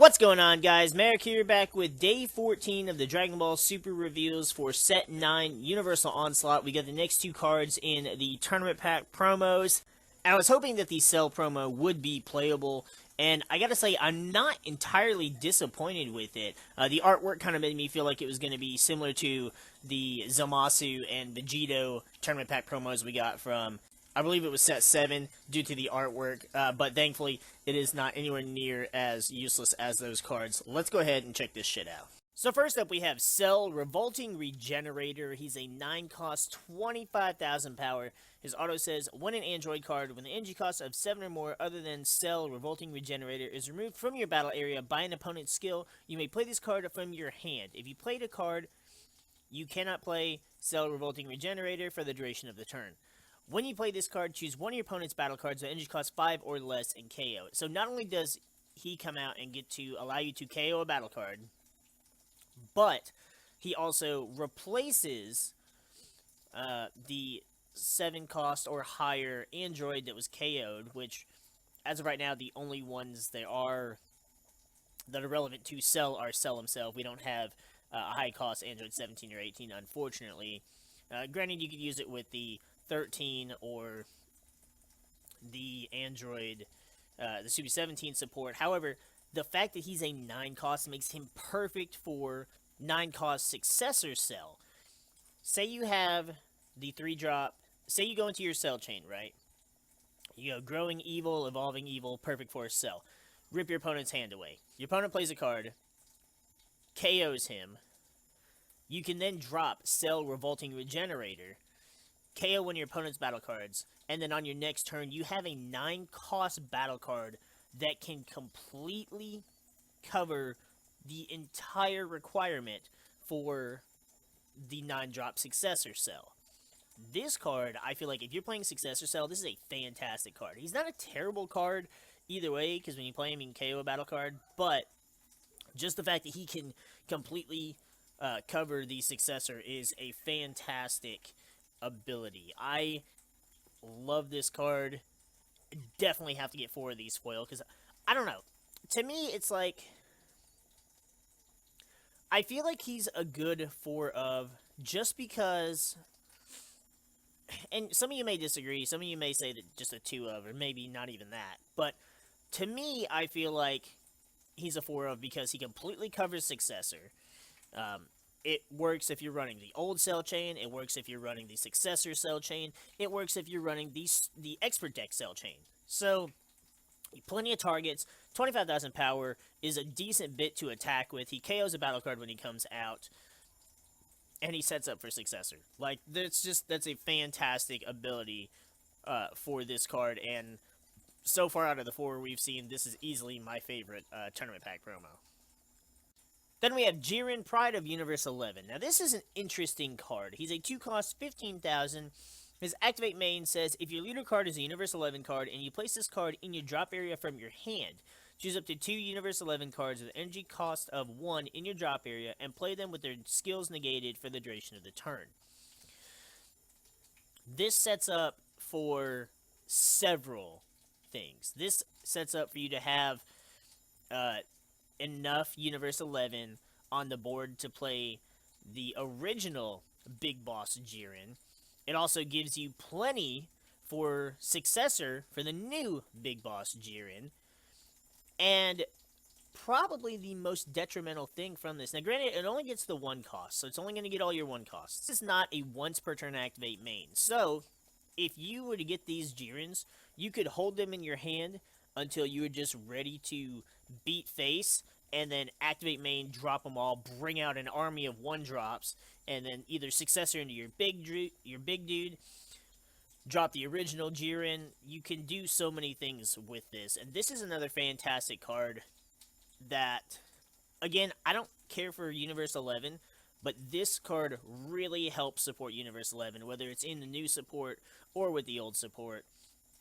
What's going on, guys? MariK here, back with day 14 of the Dragon Ball Super reveals for Set 9 Universal Onslaught. We got the next two cards in the Tournament Pack promos. I was hoping that the SEL promo would be playable, and I gotta say, I'm not entirely disappointed with it. The artwork kind of made me feel like it was going to be similar to the Zamasu and Vegito Tournament Pack promos we got from, I believe it was Set 7, due to the artwork, but thankfully, it is not anywhere near as useless as those cards. Let's go ahead and check this shit out. So first up, we have SEL Revolting Regenerator. He's a 9-cost, 25,000 power. His auto says, when an android card with an energy cost of 7 or more other than SEL Revolting Regenerator is removed from your battle area by an opponent's skill, you may play this card from your hand. If you played a card, you cannot play SEL Revolting Regenerator for the duration of the turn. When you play this card, choose one of your opponent's battle cards with energy cost 5 or less and KO it. So not only does he come out and get to allow you to KO a battle card, but he also replaces the 7-cost or higher android that was KO'd, which, as of right now, the only ones that are relevant to SEL are SEL himself. We don't have a high-cost android 17 or 18, unfortunately. Granted, you could use it with the 13 or the Android, the Super 17 support. However, the fact that he's a 9-cost makes him perfect for 9-cost successor SEL. Say you have the 3-drop, say you go into your SEL chain, right? You go Growing Evil, Evolving Evil, perfect for a SEL. Rip your opponent's hand away. Your opponent plays a card, KOs him. You can then drop SEL Revolting Regenerator, KO one of your opponent's battle cards, and then on your next turn, you have a 9-cost battle card that can completely cover the entire requirement for the 9-drop Successor SEL. This card, I feel like if you're playing Successor SEL, this is a fantastic card. He's not a terrible card either way, because when you play him, you can KO a battle card, but just the fact that he can completely cover the Successor is a fantastic ability. I love this card. Definitely have to get 4 of these foil, because, I don't know. To me, it's like, I feel like he's a good 4 of, just because, and some of you may disagree, some of you may say that just a 2 of, or maybe not even that, but to me, I feel like he's a 4 of because he completely covers Successor. It works if you're running the old SEL chain. It works if you're running the Successor SEL chain. It works if you're running the Expert Deck SEL chain. So, plenty of targets. 25,000 power is a decent bit to attack with. He KOs a battle card when he comes out, and he sets up for Successor. Like, that's a fantastic ability for this card, and so far out of the 4 we've seen, this is easily my favorite Tournament Pack promo. Then we have Jiren, Pride of Universal 11. Now, this is an interesting card. He's a 2-cost, 15,000. His activate main says, if your leader card is a Universal 11 card, and you place this card in your drop area from your hand, choose up to 2 Universal 11 cards with energy cost of 1 in your drop area, and play them with their skills negated for the duration of the turn. This sets up for several things. This sets up for you to have enough Universal 11 on the board to play the original Big Boss Jiren. It also gives you plenty for Successor for the new Big Boss Jiren. And probably the most detrimental thing from this. Now, granted, it only gets the 1 cost, so it's only going to get all your 1 costs. This is not a once per turn activate main. So, if you were to get these Jirens, you could hold them in your hand until you were just ready to beat face, and then activate main, drop them all, bring out an army of 1-drops, and then either Successor into your big dude, drop the original Jiren. You can do so many things with this, and this is another fantastic card that, again, I don't care for Universal 11, but this card really helps support Universal 11, whether it's in the new support or with the old support.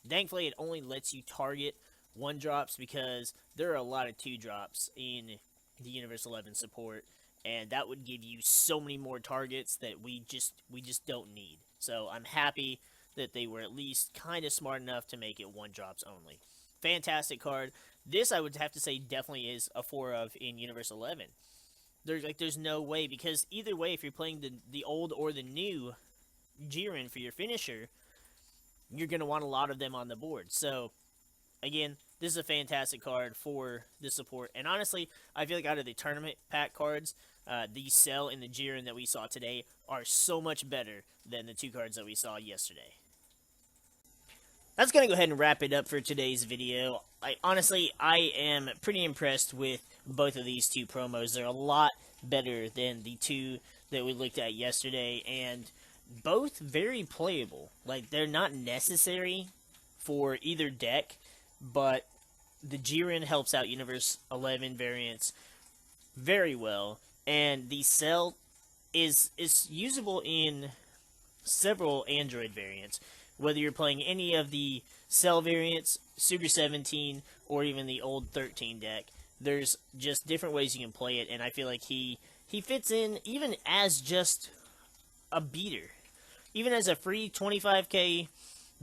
Thankfully, it only lets you target 1-drops because there are a lot of 2-drops in the Universal 11 support, and that would give you so many more targets that we just don't need. So I'm happy that they were at least kind of smart enough to make it 1-drops only. fantastic card. This, I would have to say, definitely is a 4 of in Universe 11. There's no way, because either way, if you're playing the old or the new Jiren for your finisher, you're going to want a lot of them on the board. So, again, this is a fantastic card for the support. And honestly, I feel like out of the tournament pack cards, the SEL and the Jiren that we saw today are so much better than the 2 cards that we saw yesterday. That's going to go ahead and wrap it up for today's video. Honestly, I am pretty impressed with both of these 2 promos. They're a lot better than the 2 that we looked at yesterday, and both very playable. Like, they're not necessary for either deck, but the Jiren helps out Universe 11 variants very well, and the SEL is usable in several Android variants. Whether you're playing any of the SEL variants, Super 17, or even the old 13 deck, there's just different ways you can play it, and I feel like he fits in even as just a beater. Even as a free 25k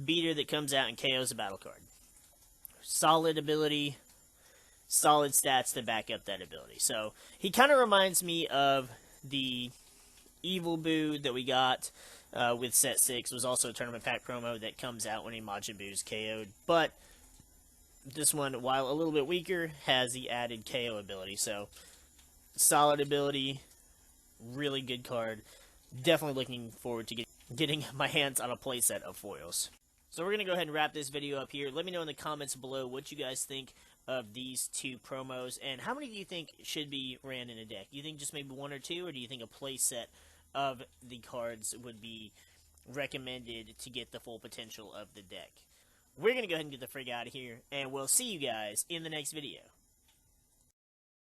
beater that comes out and KOs a battle card. Solid ability, solid stats to back up that ability. So, he kind of reminds me of the Evil Boo that we got with set 6. Was also a tournament pack promo that comes out when a Majin Buu is KO'd. But this one, while a little bit weaker, has the added KO ability. So, solid ability, really good card. Definitely looking forward to getting my hands on a playset of foils. So we're going to go ahead and wrap this video up here. Let me know in the comments below what you guys think of these 2 promos, and how many do you think should be ran in a deck? Do you think just maybe 1 or 2, or do you think a playset of the cards would be recommended to get the full potential of the deck? We're going to go ahead and get the frig out of here, and we'll see you guys in the next video.